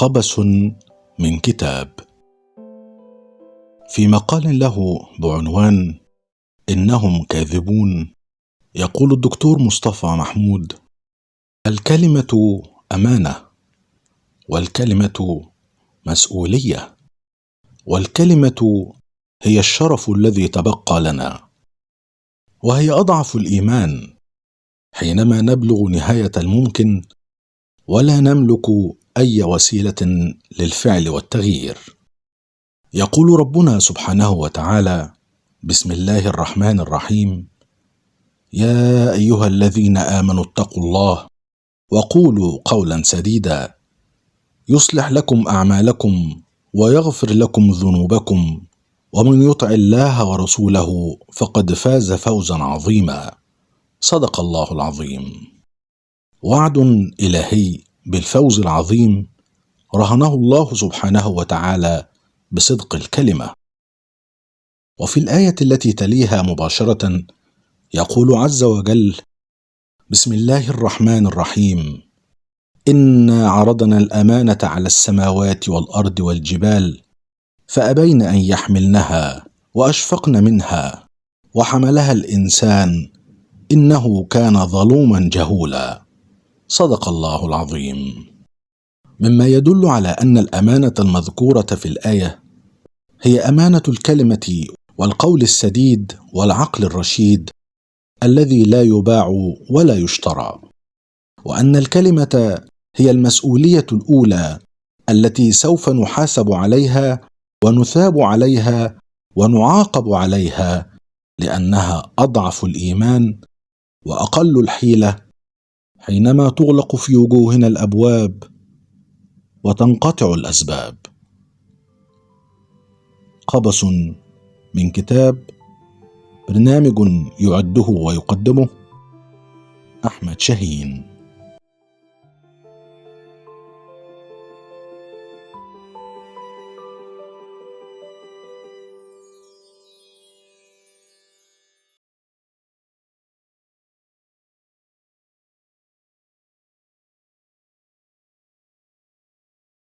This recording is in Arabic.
قبس من كتاب. في مقال له بعنوان إنهم كاذبون، يقول الدكتور مصطفى محمود: الكلمة أمانة، والكلمة مسؤولية، والكلمة هي الشرف الذي تبقى لنا، وهي أضعف الإيمان حينما نبلغ نهاية الممكن ولا نملك أي وسيلة للفعل والتغيير. يقول ربنا سبحانه وتعالى: بسم الله الرحمن الرحيم: يا أيها الذين آمنوا اتقوا الله وقولوا قولا سديدا يصلح لكم أعمالكم ويغفر لكم ذنوبكم، ومن يطع الله ورسوله فقد فاز فوزا عظيما. صدق الله العظيم. وعد إلهي بالفوز العظيم رهنه الله سبحانه وتعالى بصدق الكلمة. وفي الآية التي تليها مباشرة يقول عز وجل: بسم الله الرحمن الرحيم: إنا عرضنا الأمانة على السماوات والأرض والجبال فأبين أن يحملنها وأشفقن منها وحملها الإنسان إنه كان ظلوما جهولا. صدق الله العظيم. مما يدل على أن الأمانة المذكورة في الآية هي أمانة الكلمة والقول السديد والعقل الرشيد الذي لا يباع ولا يشترى، وأن الكلمة هي المسؤولية الأولى التي سوف نحاسب عليها ونثاب عليها ونعاقب عليها، لأنها أضعف الإيمان وأقل الحيلة حينما تغلق في وجوهنا الأبواب وتنقطع الأسباب. قبس من كتاب، برنامج يعده ويقدمه أحمد شاهين.